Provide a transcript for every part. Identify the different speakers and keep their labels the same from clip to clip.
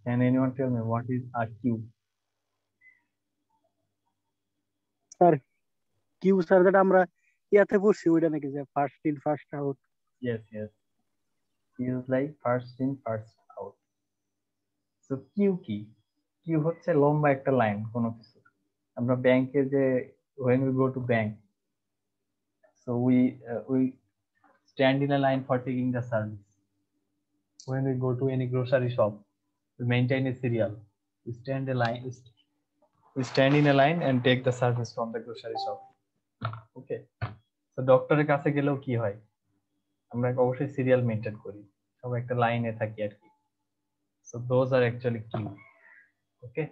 Speaker 1: Can anyone tell me what is a queue?
Speaker 2: Sir queue sir যেটা আমরা ইয়াতে পড়ছি ওইটা নাকি যে first in first out.
Speaker 1: Yes, yes. Queue is like first in, first out. So queue কি? Queue হচ্ছে লম্বা একটা লাইন কোনো কিছু। আমরা ব্যাংকে যে when we go to bank, so we stand in a line for taking the service. When we go to any grocery shop, we maintain a serial. We stand a line. We stand in a line and take the service from the grocery shop. Okay. So ডক্টরের কাছে গেলেও কি হয়? আমরা অবশ্যই serial maintain করি, সব একটা লাইনে থাকি আর কি। So those are actually queue. Okay.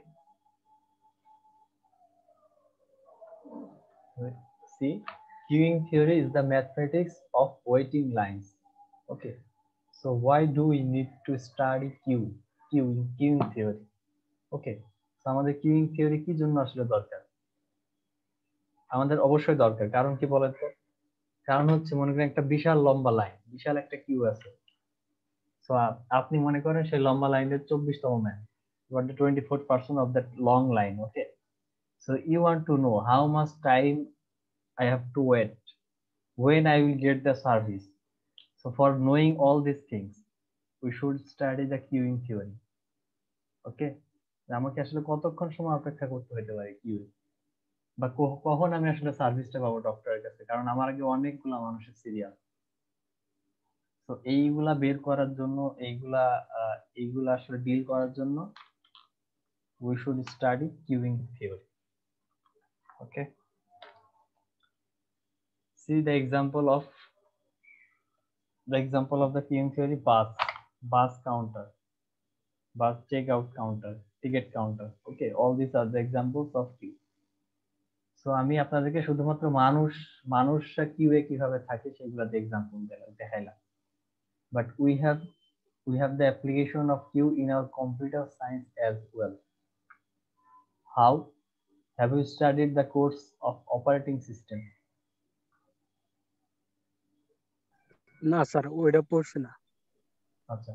Speaker 1: See, queuing theory is the mathematics of waiting lines. Okay. So why do we need to study queuing theory? Okay. So আমাদের queuing theory কি জন্য আসলে দরকার? আমাদের অবশ্যই দরকার, কারণ কি বলেন তো? কারণ হচ্ছে মনে করেন একটা বিশাল লম্বা লাইন, বিশাল একটা কিউ আছে। সো আপনি মনে করেন সেই লম্বা লাইনের 24তম man, you are the 24th person of that long line. Okay, so you want to know how much time I have to wait, when I will get the service. So for knowing all these things, we should study the queuing theory. Okay, আমাকে আসলে কতক্ষণ সময় অপেক্ষা করতে হতে পারে Q, বা কখন আমি আসলে সার্ভিসটা পাবো ডক্টরের কাছে, কারণ আমার আগে অনেকগুলা মানুষের সিরিয়াল। তো এইগুলা বের করার জন্য, এইগুলা আসলে ডিল করার জন্য we should study queuing theory. Okay, see the example of the queuing theory: bus counter, bus checkout counter, ticket counter. Okay, all these are the examples of queue. So আমি আপনাদেরকে শুধুমাত্র মানুষরা কিউয়ে কিভাবে থাকে সেগুলোতে এক্সাম্পল দেখাইলাম, but we have the application of queue in our computer science as well. How? Have you studied the course of operating system?
Speaker 2: না sir ওইটা পড়ছি না।
Speaker 1: আচ্ছা,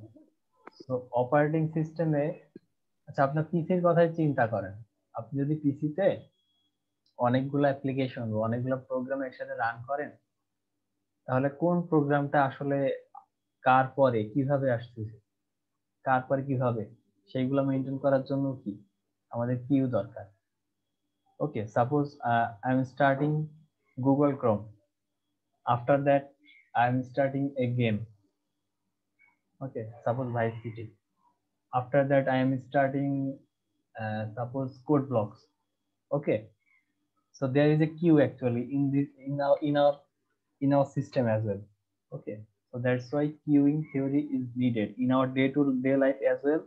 Speaker 1: তো অপারেটিং সিস্টেমে, আচ্ছা আপনার পিসির কথাই চিন্তা করেন। আপনি যদি পিসিতে অনেকগুলো অ্যাপ্লিকেশন, অনেকগুলো প্রোগ্রাম একসাথে রান করেন, তাহলে কোন প্রোগ্রামটা আসলে কার পরে কিভাবে আসতেছে, কার পরে কিভাবে, সেইগুলো মেনটেন করার জন্য কি আমাদের কিউ দরকার। Okay, suppose I am starting Google Chrome, after that I am starting a game. Okay, suppose Vice City. After that I am starting suppose code blocks. Okay, so there is a queue actually in our system as well. Okay, so that's why queuing theory is needed in our day-to-day life as well,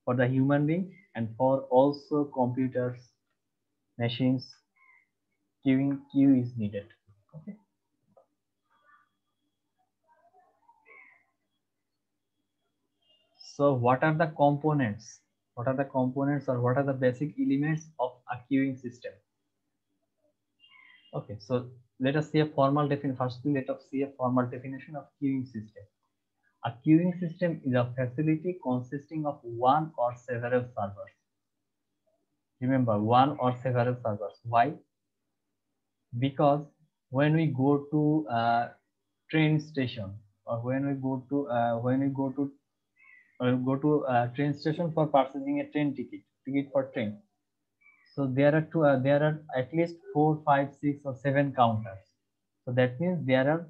Speaker 1: for the human being and for also computers, machines. Queue is needed. Okay. So what are the components? What are the components, or what are the basic elements of a queuing system? Okay, so let us see a formal definition. Firstly, let us see a formal definition of queuing system. A queuing system is a facility consisting of one or several servers. Remember, one or several servers. Why? Because when we go to a train station, or when we go to a train station for purchasing a ticket for train. So there are at least 4, 5, 6 or 7 counters. So that means there are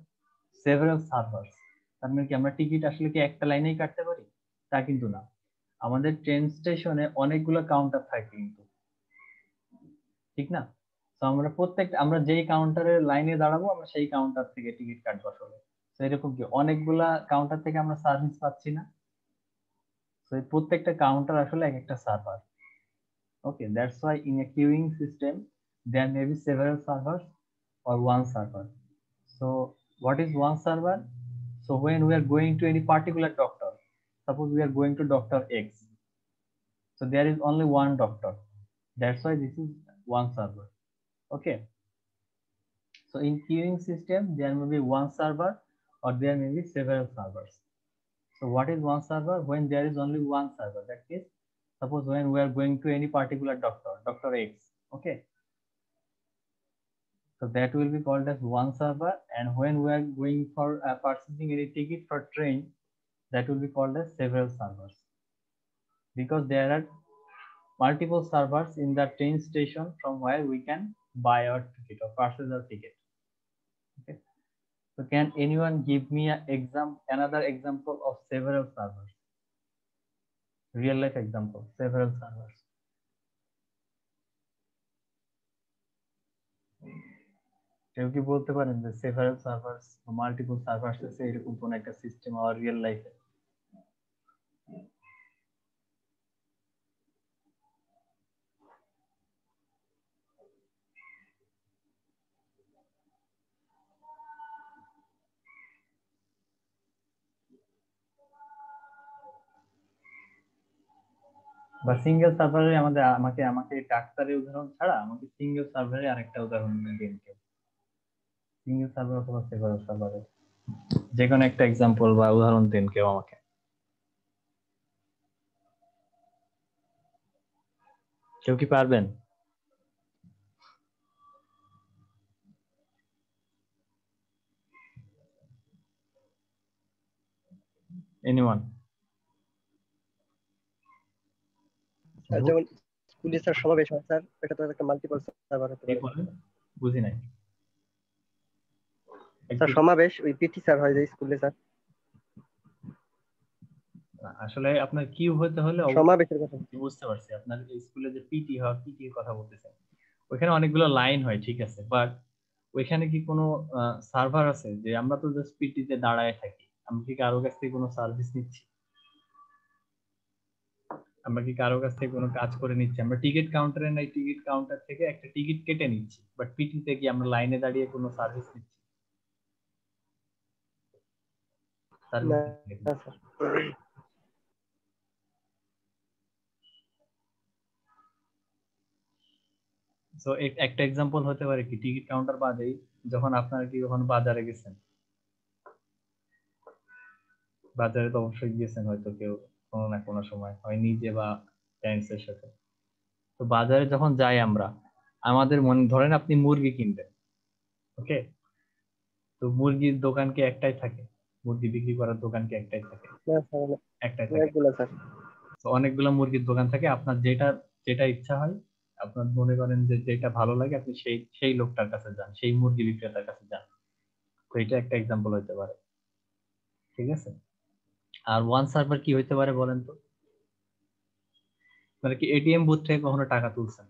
Speaker 1: several servers. তার মানে কি আমরা ticket আসলে কি একটা লাইনেই কাটতে পারি? তা কিন্তু না, আমাদের ট্রেন স্টেশনে অনেকগুলো কাউন্টার থাকে কিন্তু, ঠিক না? তো আমরা যেই কাউন্টারের লাইনে দাঁড়াবো, আমরা সেই কাউন্টার থেকে টিকিট কাটবো আসলে। তো এরকম কি অনেকগুলা কাউন্টার থেকে আমরা সার্ভিস পাচ্ছি না? তো এই প্রত্যেকটা কাউন্টার আসলে এক একটা server. Okay, that's why in a queuing system there may be several servers or one server. So what is one server? So when we are going to any particular doctor, suppose we are going to Dr. X, so there is only one doctor. That's why this is one server. Okay, so in queuing system there may be one server or there may be several servers. So what is one server? When there is only one server, that is Suppose when we are going to any particular doctor, Dr. X, okay. So that will be called as one server, and when we are going for purchasing any ticket for train, that will be called as several servers, because there are multiple servers in the train station from where we can buy our ticket or purchase our ticket. Okay. So can anyone give me another example of several servers? Real life example, several servers. কেউ কি বলতে পারেন যে several servers or multiple servers আছে এরকম কোন একটা system আর real লাইফে? বা সিঙ্গেল সার্ভারে আমাকে ডাক্তারের উদাহরণ ছাড়া আমাকে সিঙ্গেল সার্ভারে আরেকটা উদাহরণ দিন কেউ। সিঙ্গেল সার্ভার অথবা সেভারাল সার্ভারে যে কোনো একটা এক্সাম্পল বা উদাহরণ দিন কেউ আমাকে। কেউ কি পারবেন? এনিওয়ান?
Speaker 3: যেমন স্কুলে স্যার সমাবেশ হয় স্যার, এটা তো একটা মাল্টিপল সার্ভার হতে পারে।
Speaker 1: বুঝি নাই
Speaker 3: স্যার সমাবেশ ওই পিটি স্যার হয় যে স্কুলে স্যার।
Speaker 1: আসলে আপনার কিউ হতে হলে
Speaker 3: সমাবেশের কথা
Speaker 1: বুঝতে পারছি, আপনার স্কুলে যে পিটি হয় পিটির কথা বলতেছেন, ওইখানে অনেকগুলো লাইন হয় ঠিক আছে, বাট ওইখানে কি কোনো সার্ভার আছে যে আমরা তো জাস্ট পিটিতে দাঁড়ায় থাকি, আমরা কি কারো কাছ থেকে কোনো সার্ভিস নিচ্ছি? আমরা কি কারো কাছ থেকে কোনো কাজ করে নিচ্ছি? আমরা টিকিট কাউন্টারে নাই, টিকিট কাউন্টার থেকে একটা টিকিট কেটে নিচ্ছি, বাট পিটিতে কি আমরা লাইনে দাঁড়িয়ে কোনো সার্ভিস নিচ্ছি?
Speaker 3: না স্যার।
Speaker 1: সো একটা এক্সাম্পল হতে পারে কি টিকিট কাউন্টার বাদেই যখন আপনারা কি কখনো বাজারে গেছেন, বাজারে তো অবশ্যই গিয়েছেন হয়তো কেউ কোনো না কোনো সময়, হয় নিজে বা ফ্রেন্ডস এর সাথে। তো বাজারে যখন যাই আমরা, আমাদের মনে ধরেন আপনি মুরগি কিনবেন, ওকে, তো মুরগির দোকান কি একটাই থাকে? মুরগি বিক্রি করার দোকান কি একটাই থাকে?
Speaker 3: না স্যার
Speaker 1: একটাই থাকে।
Speaker 3: অনেকগুলো স্যার।
Speaker 1: তো অনেকগুলো মুরগির দোকান থাকে, আপনার যেটা যেটা ইচ্ছা হয়, আপনার মনে করেন যে যেটা ভালো লাগে আপনি সেই লোকটার কাছে যান, সেই মুরগি বিক্রেতার কাছে যান। তো এটা একটা এক্সাম্পল হতে পারে, ঠিক আছে। আর ওয়ান সার্ভার কি হইতে পারে বলেন তো? মানে কি এটিএম বুথ থেকে কখনো টাকা তুলছেন?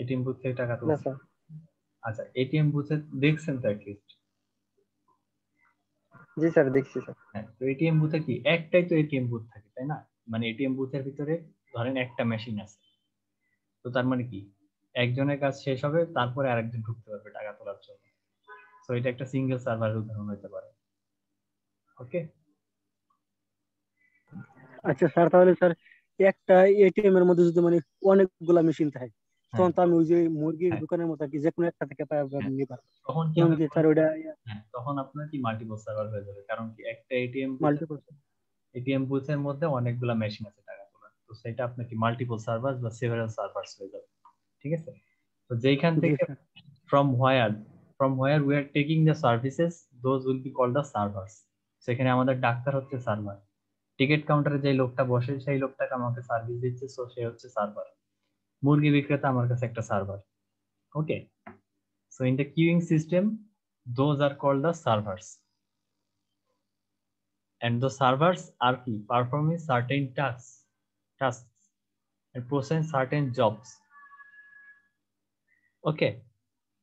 Speaker 1: এটিএম বুথ থেকে টাকা
Speaker 3: না
Speaker 1: তুলছেন?
Speaker 3: স্যার।
Speaker 1: আচ্ছা, এটিএম বুথে দেখছেন তো অ্যাটলিস্ট?
Speaker 3: জি স্যার দেখছি স্যার।
Speaker 1: হ্যাঁ, তো এটিএম বুথে কি একটাই তো এটিএম বুথ থাকে তাই না? মানে এটিএম বুথের ভিতরে ধরেন একটা মেশিন আছে, তো তার মানে কি একজনের কাজ শেষ হবে তারপরে আরেকজন ঢুকতে পারবে টাকা তোলার জন্য। তো এটা একটা সিঙ্গেল সার্ভারের উদাহরণ হতে পারে। ওকে,
Speaker 2: আচ্ছা স্যার, তাহলে স্যার একটা এটিএম এর মধ্যে যদি মানে অনেকগুলা মেশিন থাকে, তখন তো আমি ওই যে মুরগির দোকানের মতো আর কি যে কোনো একটা থেকে নিতে
Speaker 1: তখন কি
Speaker 2: তখন
Speaker 1: হবে?
Speaker 2: কি স্যার ওইটা
Speaker 1: হ্যাঁ, তখন আপনার কি মাল্টিপল সার্ভার হয়ে যাবে, কারণ কি একটা
Speaker 2: মাল্টিপল?
Speaker 1: এটিএম বুথের মধ্যে অনেকগুলা মেশিন আছে টাকা তোলার, তো সেটা আপনার কি মাল্টিপল সার্ভার বা সেভারাল সার্ভারস হয়ে যাবে, ঠিক আছে। তো যেখান
Speaker 2: জি
Speaker 1: থেকে
Speaker 2: sir.
Speaker 1: from where we are taking the services, those will be called the servers. সেখানে আমাদের ডাক্তার হচ্ছে সার্ভার, টিকিট কাউন্টারে যে লোকটা বসে সেই লোকটাকে আমাকে সার্ভিস দিচ্ছে, সো সে হচ্ছে সার্ভার, মুরগি বিক্রেতা আমার কাছে একটা server. Okay, so in the queuing system those are called the servers, and the servers are performing certain tasks and process certain jobs. ওকে,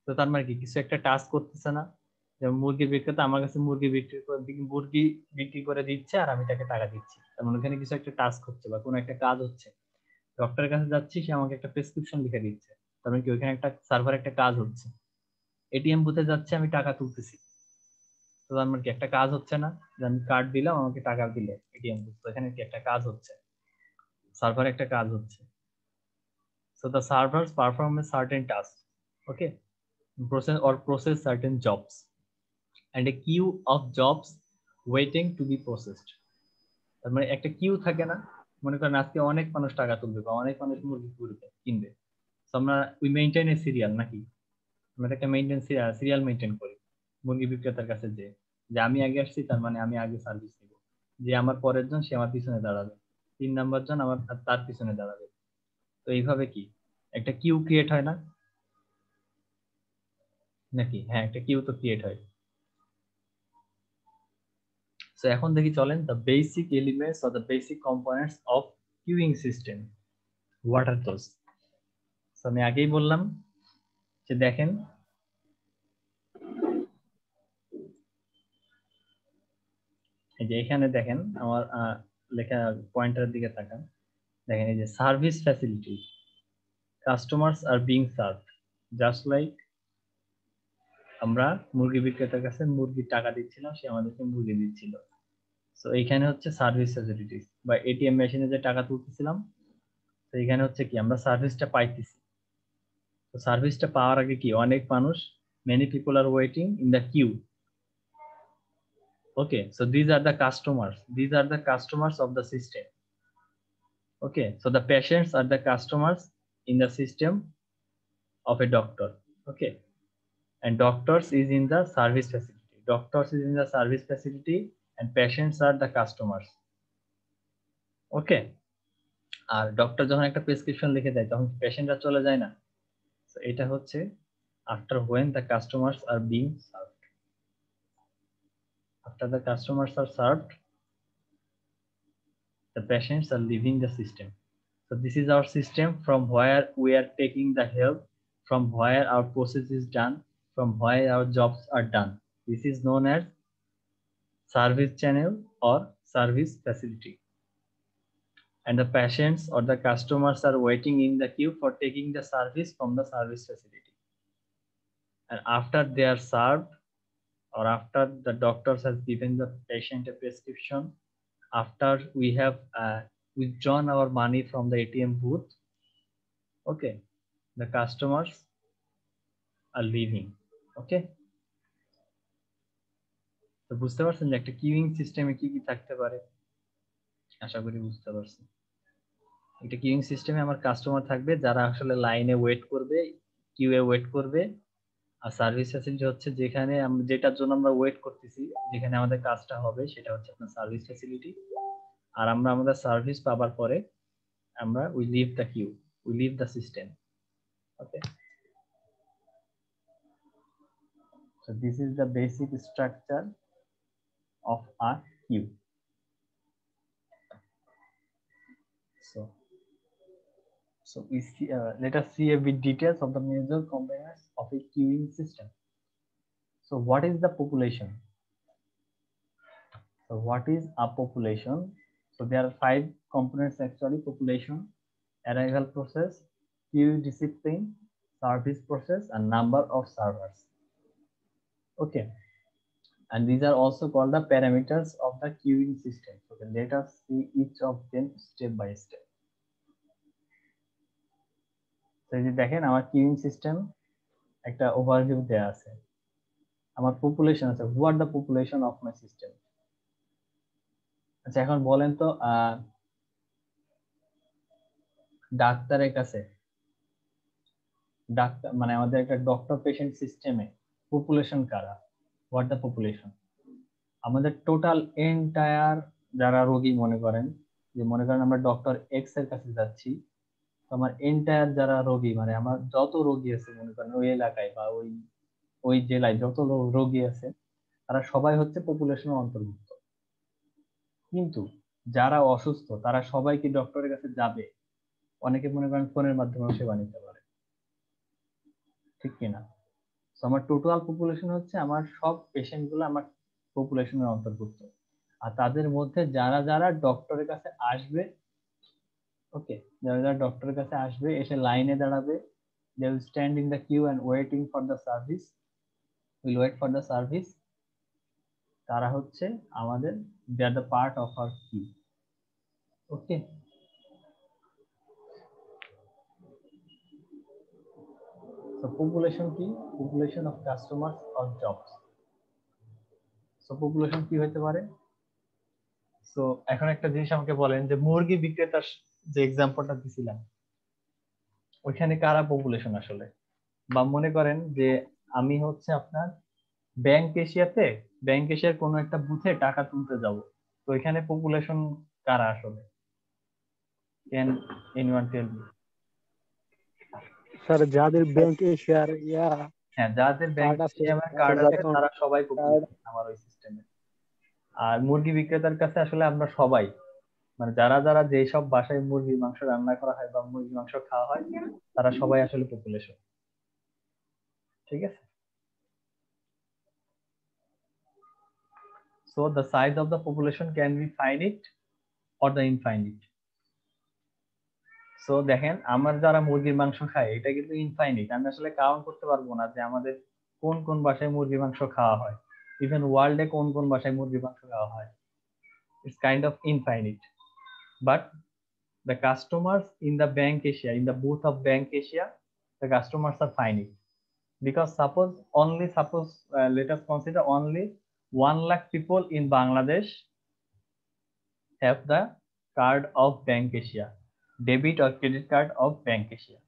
Speaker 1: তো তার মানে কি কিছু একটা টাস্ক করতেছে না, যেমন মুরগি বিক্রেতা আমার কাছে মুরগি বিক্রি করে দিচ্ছে আর আমি তাকে টাকা দিচ্ছি, তার মানে ওখানে কিছু একটা টাস্ক হচ্ছে বা কোনো একটা কাজ হচ্ছে। ডক্টরের কাছে যাচ্ছি, সে আমাকে একটা প্রেসক্রিপশন লিখে দিচ্ছে, তার মানে কি ওখানে একটা সার্ভার একটা কাজ হচ্ছে। এটিএম বুথে যাচ্ছে, আমি টাকা তুলতেছি, তো তার মানে কি একটা কাজ হচ্ছে না, যে আমি কার্ড দিলাম আমাকে টাকা দিলে এটিএম বুথ, তো এখানে কি একটা কাজ হচ্ছে, সার্ভার একটা কাজ হচ্ছে। So the servers perform a certain task, okay, process certain jobs, and a queue of jobs waiting to B processed. তার মানে একটা কিউ থাকে না, মনে করেন আজকে অনেক মানুষ টাকা তুলবে বা অনেক মানুষ মুরগি কিনবে, তো আমরা উই মেইনটেইন এ সিরিয়াল নাকি, আমরা একটা সিরিয়াল মেইনটেইন করি মুরগি বিক্রেতার কাছে, যে আমি আগে আসছি তার মানে আমি আগে সার্ভিস দিব, যে আমার পরের জন সে আমার পিছনে দাঁড়াবে, 3 নাম্বার জন আমার তার পিছনে দাঁড়াবে। তো এইভাবে কি একটা কিউ ক্রিয়েট হয় না নাকি? হ্যাঁ, একটা কিউ তো ক্রিয়েট হয়। সো এখন দেখি চলেন, the basic elements or the basic components of queueing system, what are those? So আমি আগেই বললাম যে দেখেন এই যে এখানে দেখেন আমার লেখা পয়েন্টারের দিকে তাকান, দেখেন এই যে service facility, customers are being served just like, আমরা মুরগি বিক্রেতার কাছে মুরগির টাকা দিচ্ছিলাম, সে আমাদেরকে মুরগি দিচ্ছিল। তো এইখানে হচ্ছে সার্ভিস ফ্যাসিলিটিস, বা এটিএম মেশিনে যে টাকা তুলতেছিলাম, তো এখানে হচ্ছে কি আমরা সার্ভিসটা পাইতেছি। তো সার্ভিসটা পাওয়ার আগে কি অনেক মানুষ, many people are waiting in the queue. Okay, so these are the customers of the system. Okay, so the patients are the customers in the system of a doctor. Okay, and doctors is in the service facility, and patients are the customers. Okay, আর doctor যখন একটা prescription লিখে দেয় তখন পেশেন্টরা চলে যায় না। তো এটা হচ্ছে after when the customers are being served. After the customers are served, the patients are leaving the system. So this is our system from where we are taking the help, from where our process is done, from where our jobs are done. This is known as service channel or service facility. And the patients or the customers are waiting in the queue for taking the service from the service facility. And after they are served, or after the doctors has given the patient a prescription, after we have withdrawn our money from the ATM booth, okay, the customers are leaving. Okay, তো বুঝতে পারছেন যে একটা queueing সিস্টেমে কি কি থাকতে পারে? আশা করি বুঝতে পারছেন। একটা কিউইং সিস্টেমে আমার কাস্টমার থাকবে যারা আসলে লাইনে ওয়েট করবে, কিউয়ে ওয়েট করবে। আর সার্ভিস ফ্যাসিলিটি হচ্ছে যেখানে যেটার জন্য আমরা ওয়েট করতেছি, যেখানে আমাদের কাজটা হবে, সেটা হচ্ছে আপনার সার্ভিস ফ্যাসিলিটি। আর আমরা আমাদের সার্ভিস পাবার পরে আমরা we leave the queue, we leave the system. Okay, so this is the basic structure of a queue. So we see, let us see a bit details of the major components of a queuing system. So what is the population? So what is a population? So there are 5 components actually: population, arrival process, queue discipline, service process, and number of servers. Okay, and these are also called the parameters of the queuing system. So let us see each of them step by step. So এই যে দেখেন আমার queueing system একটা overview দেয়া আছে, আমার population আছে, who are the population of my system. আচ্ছা এখন বলেন তো ডাক্তারের কাছে, ডাক্তার মানে আমাদের একটা ডক্টর পেশেন্ট সিস্টেমে পপুলেশন কারা, হোয়াট দ্য পপুলেশন? আমাদের টোটাল এন্টায়ার যারা রোগী, মনে করেন আমরা ডক্টর এক্স এর কাছে যাচ্ছি, তো আমার এন্টায়ার যারা রোগী, মানে আমার যত রোগী আছে মনে করেন ওই এলাকায় বা ওই জেলায় যত রোগী আছে, তারা সবাই হচ্ছে পপুলেশনের অন্তর্ভুক্ত। কিন্তু যারা অসুস্থ তারা সবাই কি ডক্টরের কাছে যাবে? অনেকে মনে করেন ফোনের মাধ্যমে সেবা নিতে পারে, ঠিক কিনা? তো আমার টোটাল পপুলেশন হচ্ছে আমার সব পেশেন্ট গুলো আমার পপুলেশনের অন্তর্ভুক্ত। আর তাদের মধ্যে যারা যারা ডক্টরের কাছে আসবে, ওকে, যারা যারা ডক্টরের কাছে আসবে, এসে লাইনে দাঁড়াবে, they will stand in the queue and waiting for the service, will wait for the service, তারা হচ্ছে আমাদের, they are the part of our queue. Okay, so population কি? Population of customers or jobs. So population কি হতে পারে? So এখন একটা জিনিস আমাকে বলেন যে মুরগি বিক্রেতার যে এক্সাম্পলটা দিছিলাম ওইখানে কারা পপুলেশন আসলে? বা মনে করেন যে আমি হচ্ছে আপনার ব্যাংক এশিয়ার কোনো একটা বুথে টাকা তুলতে যাব, তো এখানে পপুলেশন কারা আসলে? Can anyone tell me?
Speaker 2: Sir যাদের ব্যাংক এশিয়ার
Speaker 1: হ্যাঁ, যাদের ব্যাংক
Speaker 2: কার্ড আছে,
Speaker 1: এশিয়া কার্ড আছে
Speaker 3: যাদের
Speaker 1: তারা সবাই
Speaker 3: কার্ড
Speaker 1: পপুলেশন আমার ওই সিস্টেমে। আর মুরগি বিক্রেতার কাছে আসলে আমরা সবাই, মানে যারা যারা যেসব বাসায় মুরগির মাংস রান্না করা হয় বা মুরগির মাংস খাওয়া হয় তারা সবাই আসলে পপুলেশন। ঠিক আছে? So the size of the population can be finite or the infinite. So দেখেন, আমার যারা মুরগির মাংস খায় এটা কিন্তু ইনফাইনিট, আমি আসলে কাউন্ট করতে পারবো না যে আমাদের কোন কোন বাসায় মুরগির মাংস খাওয়া হয়, ইভেন ওয়ার্ল্ডে কোন কোন বাসায় মুরগির মাংস খাওয়া হয়। It's kind of infinite. But the customers in the bank asia, in the booth of bank asia, the customers are finite, because suppose let us consider only 1 lakh people in bangladesh have the card of bank asia, debit or credit card of bank asia.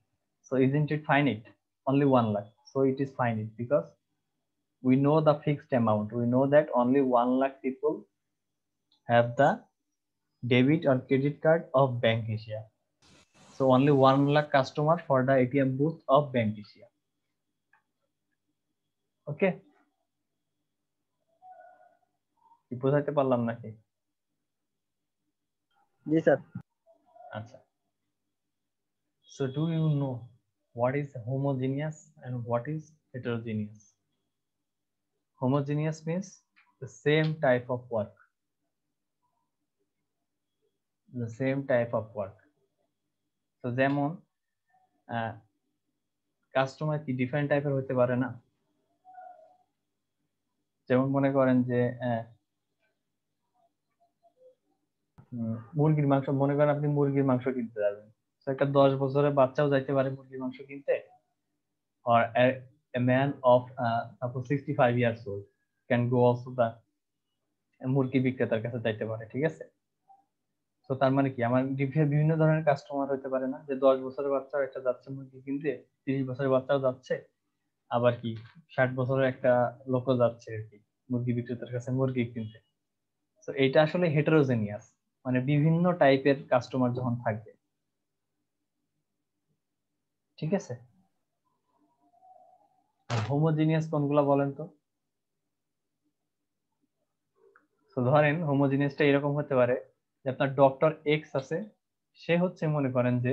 Speaker 1: So isn't it finite? Only 1 lakh, so it is finite because we know the fixed amount. We know that only 1 lakh people have the debit or credit card of bank asia. So only 1 lakh customer for the ATM booth of Bank Asia. Okay? কি বোঝাতে পারলাম নাকি?
Speaker 3: জি sir.
Speaker 1: আচ্ছা। So do you know what is homogeneous and what is heterogeneous? Homogeneous means the same type of work. The same type of work. So যেমন customer কি different টাইপের হতে পারে না? যেমন মনে করেন যে মুরগির মাংস, মনে করেন আপনি মুরগির মাংস কিনতে যাবেন, তো একটা 10 বছরের বাচ্চাও যাইতে পারে মুরগির মাংস কিনতে, or a man of suppose 65 years old can go also the মুরগি বিক্রেতার কাছে যাইতে পারে। ঠিক আছে? তো তার মানে কি আমার বিভিন্ন ধরনের কাস্টমার হতে পারে না, যে 10 বছরের বাচ্চাও একটা যাচ্ছে মুরগি কিনতে, 30 বছরের বাচ্চাও যাচ্ছে, আবার কি 60 বছরের একটা লোকও যাচ্ছে আর কি মুরগি বিক্রেতার কাছে মুরগি কিনতে। তো এইটা আসলে হেটারোজেনিয়াস, মানে বিভিন্ন টাইপের কাস্টমার যখন থাকবে। ঠিক আছে? হোমোজিনিয়াস কোনগুলা বলেন তো? তো ধরেন হোমোজিনিয়াসটা এরকম হতে পারে যে আপনার ডক্টর এক্স আছে, সে হচ্ছে মনে করেন যে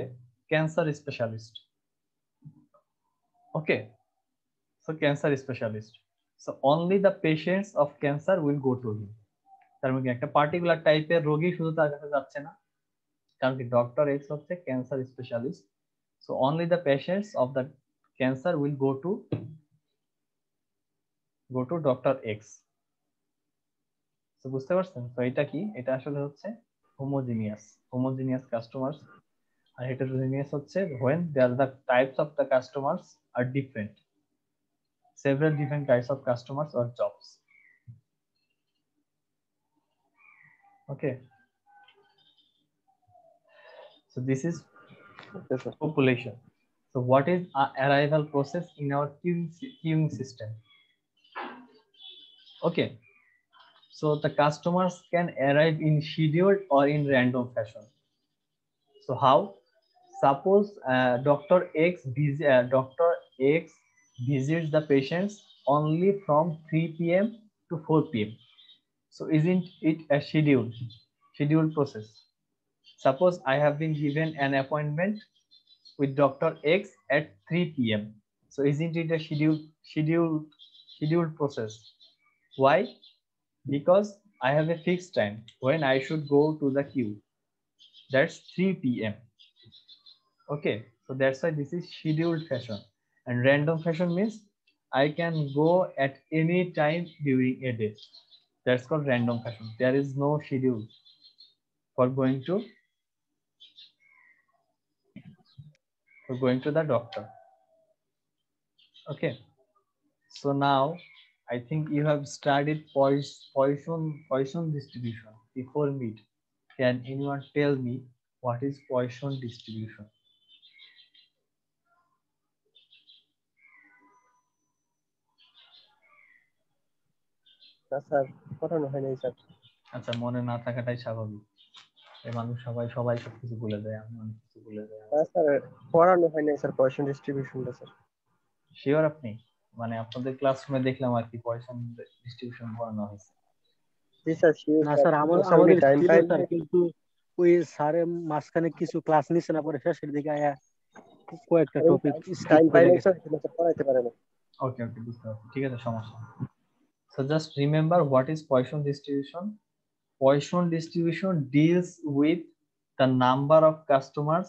Speaker 1: cancer specialist. Okay, so cancer specialist, so only the patients of cancer will go to him. তার মানে একটা পার্টিকুলার টাইপের রোগী শুধু তার কাছে যাচ্ছে না, কারণ কি ডক্টর এক্স হচ্ছে cancer specialist, so only the patients of the cancer will go to doctor X. তো বুঝতে পারছেন? তো এটা কি? এটা আসলে হচ্ছে হোমোজিনিয়াস কাস্টমার্স। আর heterogeneous হচ্ছে when there the types of the customers are different, several different types of customers or jobs. Okay, so this is
Speaker 3: okay sir.
Speaker 1: population. So what is our arrival process in our queuing system? Okay, so the customers can arrive in scheduled or in random fashion. So how? Suppose Dr. X visits the patients only from 3 p.m. to 4 p.m. So isn't it a scheduled process? Suppose I have been given an appointment with Dr. X at 3 p.m. So isn't it a scheduled process? Why? Because I have a fixed time when I should go to the queue. That's 3 p.m. Okay, so that's why this is scheduled fashion. And random fashion means I can go at any time during a day. That's called random fashion. There is no schedule for going to the doctor. Okay, so now I think you have studied Poisson distribution before meet. Can anyone tell me what is Poisson distribution?
Speaker 3: না sir পড়ানো হয় নাই sir.
Speaker 1: আচ্ছা, মনে না থাকাটাই স্বাভাবিক। এই মানুষ সবাই সবকিছু ভুলে যায়, আমি অনেক কিছু ভুলে যাই।
Speaker 3: না স্যার পড়ানো হয় নাই স্যার পয়সন ডিস্ট্রিবিউশনটা স্যার।
Speaker 1: শিওর আপনি? মানে আপনাদের ক্লাসরুমে দেখলাম আর কি পয়সন ডিস্ট্রিবিউশন পড়ানো হয়েছে।
Speaker 3: জি স্যার শিওর
Speaker 2: না
Speaker 3: স্যার।
Speaker 2: স্যার
Speaker 3: স্যার উনি
Speaker 2: আমাদের
Speaker 3: টাইম
Speaker 2: ছিল
Speaker 3: পাইলে
Speaker 2: স্যার, কিন্তু ওই স্যারের মাঝখানে কিছু ক্লাস নিচ্ছে না, পরে শেষের দিকে আয়া কয়েকটা টপিক স্কিপ
Speaker 3: টাইম
Speaker 2: করে
Speaker 3: পাইলে
Speaker 2: গেছে।
Speaker 3: স্যার পড়াইতে পারে না।
Speaker 1: ওকে ওকে, বুঝতে পারছি, ঠিক আছে, সমস্যা নেই। So just remember what is Poisson distribution. Poisson distribution deals with the number of customers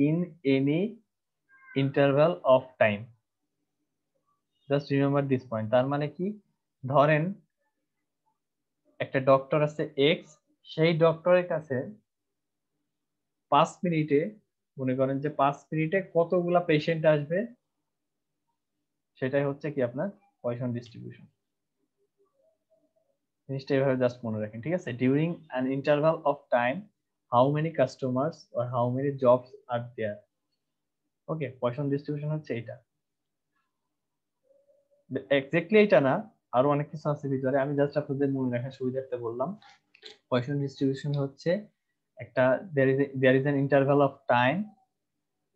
Speaker 1: in any interval of time. Just remember this point. তার মানে কি, ধরেন একটা ডক্টর আছে এক্স, সেই ডক্টরের কাছে 5 মিনিটে, মনে করেন যে 5 মিনিটে কতগুলা পেশেন্ট আসবে, সেটাই হচ্ছে কি আপনার পয়সন ডিস্ট্রিবিউশন। জিনিসটা এভাবে জাস্ট মনে রাখেন, ঠিক আছে? During an interval of time how many customers or how many jobs are there. Okay, Poisson distribution হচ্ছে এটা। এক্স্যাক্টলি এটা না, আরো অনেক কিছু আছে ভিতরে, আমি জাস্ট আপনাদের মনে রাখার সুবিধার্থে বললাম। পয়সন ডিস্ট্রিবিউশন হচ্ছে একটা there is an interval of time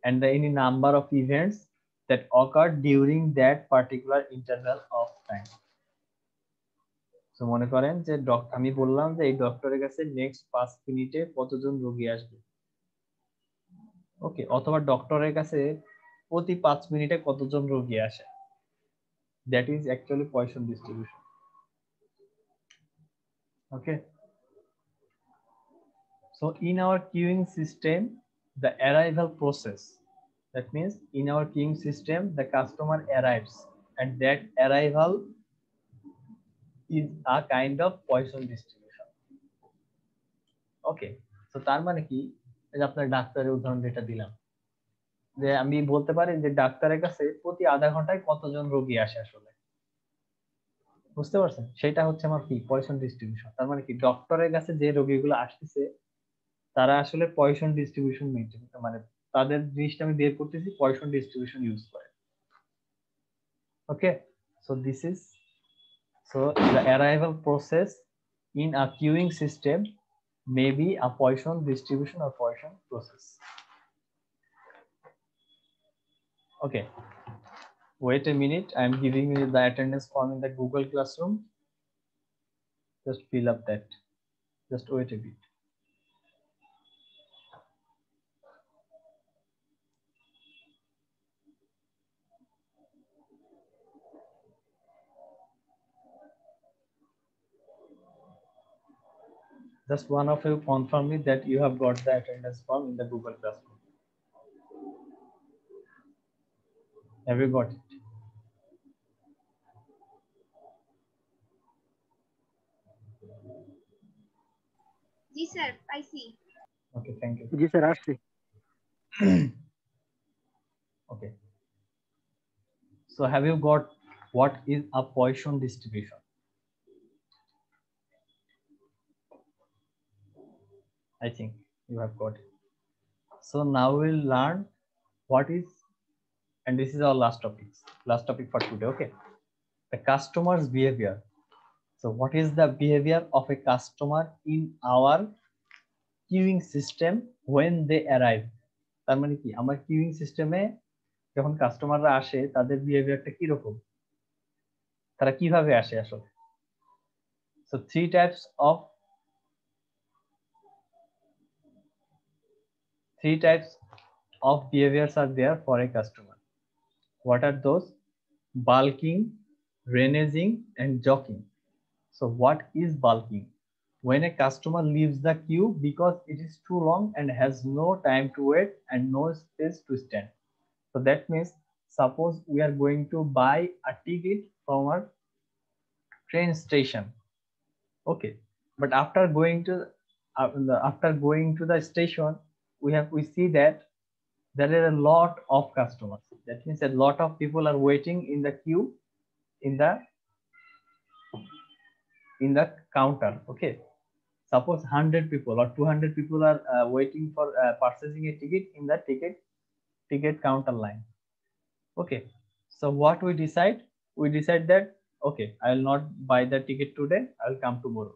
Speaker 1: and any number of events that occur during that particular interval of time. So মনে করেন যে আমি বললাম যে এই ডক্টরের কাছে নেক্সট 5 মিনিটে কতজন রোগী আসবে, ওকে, অথবা ডক্টরের কাছে প্রতি 5 মিনিটে কতজন রোগী আসে, that is actually Poisson distribution. Okay, so in our queuing system the arrival process, that means in our queuing system the customer arrives and that arrival is a kind of Poisson distribution. Okay, so তার মানে কি, এই যে আপনার ডাক্তারের উদাহরণ যেটা দিলাম, যে আমি বলতে পারি যে ডাক্তারের কাছে প্রতি আধা ঘন্টায় কতজন রোগী আসে আসলে, বুঝতে পারছেন? সেটা হচ্ছে আমার কি পয়সন ডিস্ট্রিবিউশন। তার মানে কি, ডক্টরের কাছে যে রোগীগুলো আসতেছে তারা আসলে পয়সন ডিস্ট্রিবিউশন মেনটেন, মানে তাদের জিনিসটা আমি বের করতেছি পয়সন ডিস্ট্রিবিউশন ইউজ করে। Okay, so this is, so the arrival process in a queueing system may be a Poisson distribution or Poisson process. Okay, wait a minute, I am giving you the attendance form in the Google Classroom. Just fill up that. Just wait a bit. Just one of you confirm me that you have got the attendance form in the Google Classroom. Have you got it?
Speaker 4: G sir পাইছি।
Speaker 1: Okay, thank you.
Speaker 2: G sir আসছি।
Speaker 1: Okay, so have you got what is a Poisson distribution? I think you have got it. So now we'll learn what is, and this is our last topic for today. Okay, the customer's behavior. So what is the behavior of a customer in our queuing system when they arrive? তার মানে কি, আমার queueing সিস্টেমে যখন কাস্টমাররা আসে তাদের বিহেভিয়ারটা কি রকম, তারা কিভাবে আসে আসলে। So three types of behaviors are there for a customer. What are those? Bulking, reneging, and jockeying. So what is bulking? When a customer leaves the queue because it is too long and has no time to wait and no space to stand. So that means, suppose we are going to buy a ticket from our train station. Okay, but after going to the station, we see that there are a lot of customers. That means a lot of people are waiting in the queue in the in the counter. Okay, suppose 100 people or 200 people are waiting for purchasing a ticket in the ticket counter line. Okay, so what we decide? We decide that okay, I will not buy the ticket today, I will come tomorrow.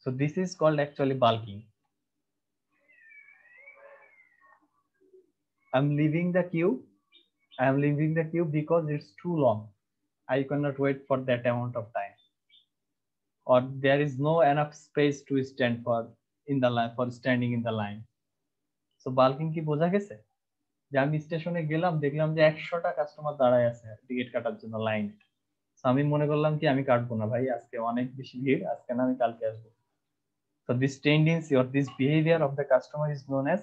Speaker 1: So this is called actually bulking. I'm leaving the queue. I am leaving the queue because it's too long. I cannot wait for that amount of time, or there is no enough space to stand for in the line for standing in the line. So bulking কি বোঝা গেছে? যে আমি স্টেশনে গেলাম, দেখলাম যে 100টা customer দাঁড়ায় আছে টিকিট কাটার জন্য লাইন। তো আমি মনে করলাম কি আমি কাটবো না ভাই, আজকে অনেক বেশি ভিড়, আজকে না আমি কালকে আসবো। So this tendency or this behavior of the customer is known as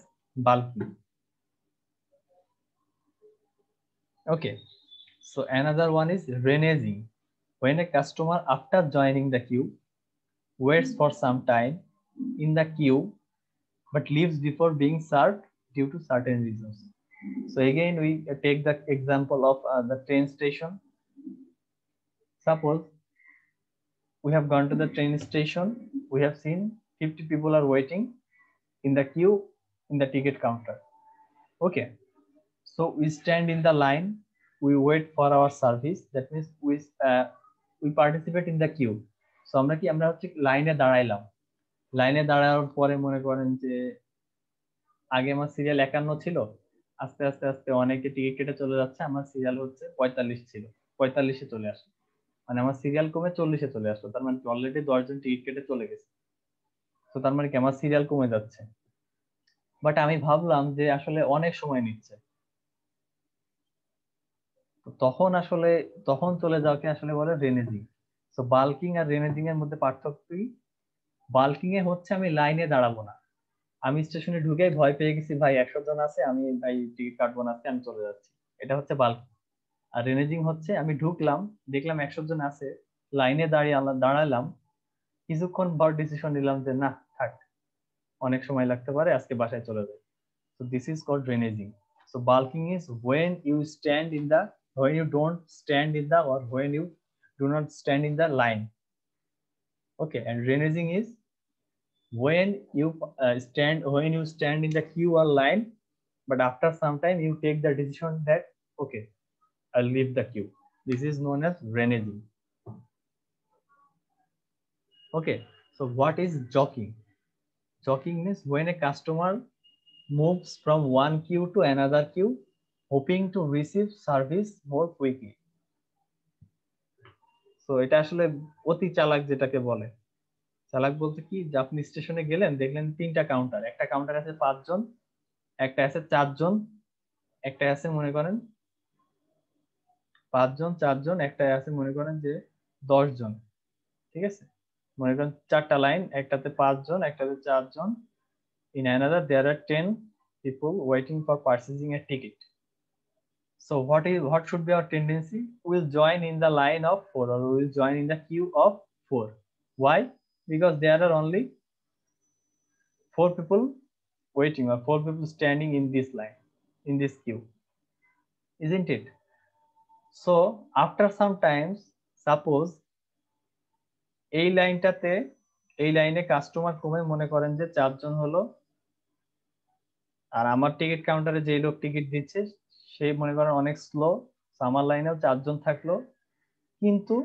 Speaker 1: bulking. Okay, so another one is reneging. When a customer after joining the queue waits for some time in the queue but leaves before being served due to certain reasons. So again we take the example of the train station. Suppose we have gone to the train station, we have seen 50 people are waiting in the queue in the ticket counter. Okay, so we stand in the line, we wait for our service, that means we participate in the queue. So আমরা কি আমরা হচ্ছে লাইনে দাঁড়াইলাম, লাইনে দাঁড়ানোর পরে মনে করেন যে আগে আমার সিরিয়াল 51 ছিল, আস্তে আস্তে আস্তে অনেকে টিকিট কেটে চলে যাচ্ছে, আমার সিরিয়াল হচ্ছে 45 ছিল, 45-এ চলে আসে, মানে আমার সিরিয়াল কমে 40-এ চলে আসলো, তার মানে অলরেডি 10 জন টিকিট কেটে চলে গেছে। তো তার মানে কি আমার সিরিয়াল কমে যাচ্ছে, বাট আমি ভাবলাম যে আসলে অনেক সময় নিচ্ছে, তখন চলে যাওয়াকে আসলে বলে রেনেজিং। সো বাল্কিং আর রেনেজিং এর মধ্যে পার্থক্য কি? বাল্কিং এ হচ্ছে আমি লাইনে দাঁড়াবো না, আমি স্টেশনে ঢুকে ভয় পেয়ে গেছি ভাই 100 জন আছে, আমি ভাই টিকিট কাটবো না, আমি চলে যাচ্ছি, এটা হচ্ছে বাল্কিং। আর রেনেজিং হচ্ছে আমি ঢুকলাম, দেখলাম 100 জন আছে, লাইনে দাঁড়ালাম, কিছুক্ষণ পর ডিসিশন নিলাম যে না থাক, অনেক সময় লাগতে পারে, আজকে বাসায় চলে যাই। So this is called reneging. So bulking is when you don't stand in the or when you do not stand in the line. Okay, and reneging is when you stand in the queue or line, but after some time you take the decision that okay, I'll leave the queue. This is known as reneging. Okay, so what is jockeying? Jockeying means when a customer moves from one queue to another queue, hoping to receive service more quickly. So এটা আসলে অতি চালাক যেটাকে বলে। চালাক বলতে কি, যে আপনি স্টেশনে গেলেন, দেখলেন 3টা কাউন্টার, একটা কাউন্টার আছে 5 জন, একটা আছে 4 জন, একটা আছে মনে করেন 5 জন 4 জন, একটা আছে মনে করেন যে 10 জন, ঠিক আছে? মনে করেন 4টা লাইন, একটাতে 5 জন, একটাতে 4 জন, in another there are 10 people waiting for purchasing a ticket. So what should be our tendency? We'll join in the line of 4, or we will join in the queue of 4. Why? Because there are only 4 people waiting, or 4 people standing in this line, in this queue, isn't it? So after some times, suppose এই লাইনে customer কমে মনে করেন যে 4 জন হলো, আর আমার ticket কাউন্টারে যে লোক টিকিট দিচ্ছে সে মনে করেন অনেক স্লো, আমার লাইনেও 4 জন থাকলো, কিন্তু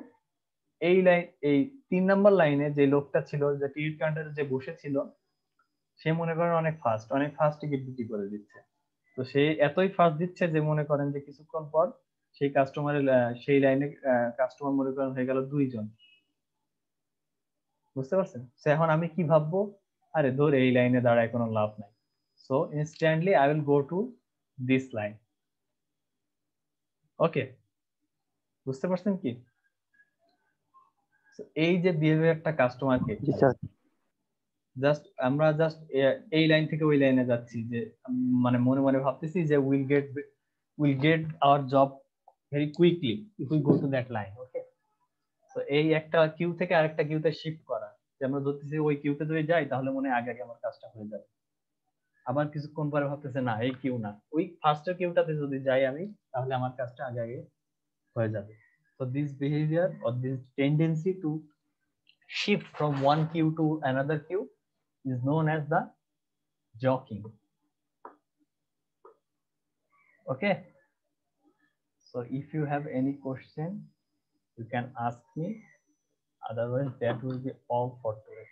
Speaker 1: এই 3 নাম্বার লাইনে যে লোকটা ছিল, যে টিকিট কাউন্টারে যে বসেছিল, সে মনে করেন অনেক ফাস্ট টিকিট বিক্রি করে দিচ্ছে। তো সে এতই ফাস্ট দিচ্ছে যে মনে করেন যে কিছুক্ষণ পর সেই লাইনে কাস্টমার মনে করেন হয়ে গেল 2 জন। বুঝতে পারছেন? সো এখন আমি কি ভাববো, আরে ধর এই লাইনে দাঁড়ায় কোনো লাভ নাই, so instantly I will go to this line. Okay, বুঝতে পারছেন কি? এই যে বিহেভিয়ারটা কাস্টমারকে, আমরা জাস্ট এই লাইন থেকে ওই লাইনে যাচ্ছি, যে মানে মনে মনে ভাবতেছি যে will get our job very quickly if we go to that line. Okay, তো এই একটা কিউ থেকে আরেকটা কিউতে শিফট করা, যে আমরা ধরতেছি ওই কিউতে যদি যাই তাহলে মনে হয় আগে আগে আমার কাজটা হয়ে যাবে, আবার কিছুক্ষণ পরে ভাবতেছে না এই কিউ না, ওই ফার্স্টের কিউটাতে যদি যাই আমি তাহলে আমার কাজটা আগে আগে হয়ে যাবে। So this behavior or this tendency to shift from one queue to another queue is known as the jockeying. Okay. So if you have any question, you can ask me. Otherwise, that will be all for today.